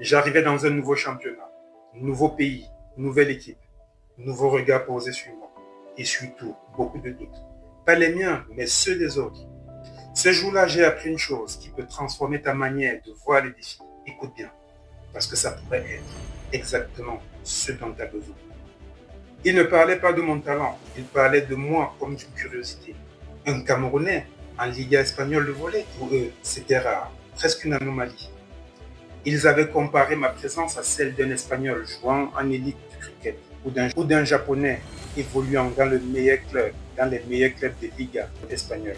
J'arrivais dans un nouveau championnat, nouveau pays, nouvelle équipe, nouveau regard posé sur moi. Et surtout, beaucoup de doutes. Pas les miens, mais ceux des autres. Ce jour-là, j'ai appris une chose qui peut transformer ta manière de voir les défis. Écoute bien, parce que ça pourrait être exactement ce dont tu as besoin. Il ne parlait pas de mon talent, il parlait de moi comme d'une curiosité. Un Camerounais en Liga espagnole de volley, pour eux, c'était rare, presque une anomalie. Ils avaient comparé ma présence à celle d'un Espagnol jouant en élite du cricket ou d'un Japonais évoluant dans les meilleurs clubs de Liga espagnole.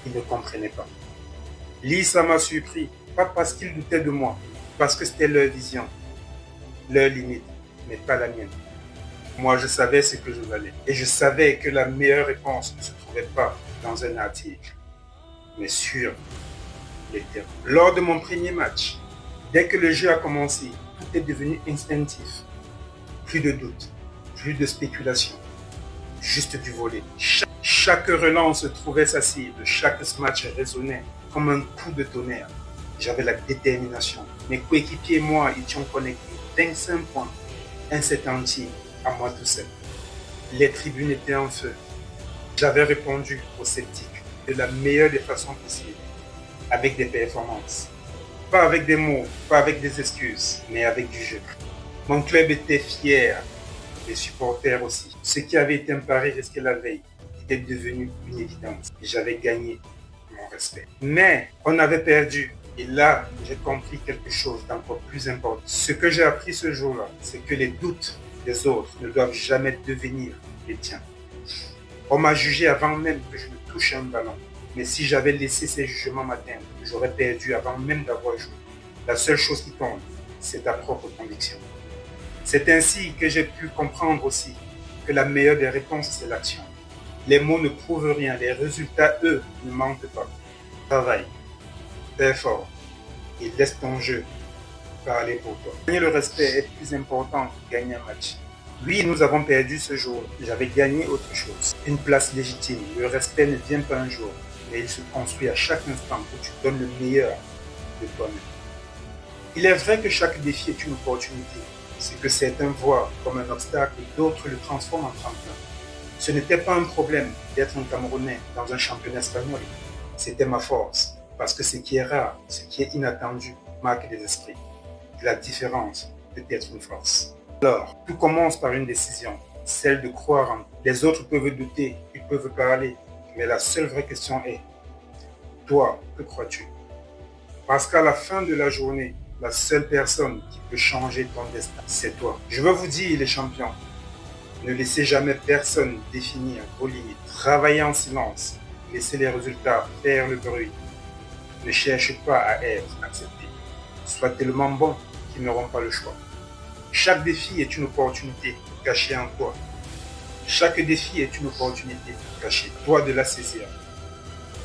Ils ne comprenaient pas. Ça m'a surpris, pas parce qu'ils doutaient de moi, parce que c'était leur vision, leur limite, mais pas la mienne. Moi, je savais ce que je valais. Et je savais que la meilleure réponse ne se trouvait pas dans un article, mais sur les terrains. Lors de mon premier match, dès que le jeu a commencé, tout est devenu instinctif. Plus de doute, plus de spéculation, juste du volley. Chaque relance trouvait sa cible, chaque smash résonnait comme un coup de tonnerre. J'avais la détermination. Mes coéquipiers et moi étions connectés. 25 points, un set entier, à moi tout seul. Les tribunes étaient en feu. J'avais répondu aux sceptiques de la meilleure des façons possibles, avec des performances. Pas avec des mots, pas avec des excuses, mais avec du jeu. Mon club était fier, les supporters aussi. Ce qui avait été un pari risqué la veille était devenu une évidence. J'avais gagné mon respect. Mais on avait perdu. Et là, j'ai compris quelque chose d'encore plus important. Ce que j'ai appris ce jour-là, c'est que les doutes des autres ne doivent jamais devenir les tiens. On m'a jugé avant même que je ne touche un ballon. Mais si j'avais laissé ces jugements m'atteindre, j'aurais perdu avant même d'avoir joué. La seule chose qui compte, c'est ta propre conviction. C'est ainsi que j'ai pu comprendre aussi que la meilleure des réponses, c'est l'action. Les mots ne prouvent rien, les résultats, eux, ne mentent pas. Travaille, fais fort et laisse ton jeu parler pour toi. Gagner le respect est plus important que gagner un match. Oui, nous avons perdu ce jour. J'avais gagné autre chose. Une place légitime. Le respect ne vient pas un jour, mais il se construit à chaque instant où tu donnes le meilleur de toi-même. Il est vrai que chaque défi est une opportunité. Ce que certains voient comme un obstacle, d'autres le transforment en tremplin. Ce n'était pas un problème d'être un Camerounais dans un championnat espagnol. C'était ma force, parce que ce qui est rare, ce qui est inattendu, marque des esprits. La différence peut être une force. Alors, tout commence par une décision, celle de croire en. Les autres peuvent douter, ils peuvent parler, mais la seule vraie question est, toi, que crois-tu? Parce qu'à la fin de la journée, la seule personne qui peut changer ton destin, c'est toi. Je veux vous dire, les champions, ne laissez jamais personne définir vos limites. Travaillez en silence, laissez les résultats faire le bruit. Ne cherchez pas à être accepté. Sois tellement bon qu'ils n'auront pas le choix. Chaque défi est une opportunité cachée en toi. Chaque défi est une opportunité cachée. Toi de la saisir.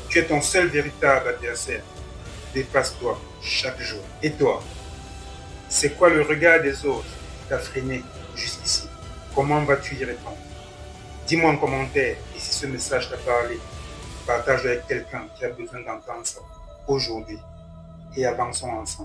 Tu es ton seul véritable adversaire. Dépasse-toi chaque jour. Et toi, c'est quoi le regard des autres qui t'a freiné jusqu'ici? Comment vas-tu y répondre? Dis-moi en commentaire et si ce message t'a parlé, partage-le avec quelqu'un qui a besoin d'entendre ça aujourd'hui et avançons ensemble.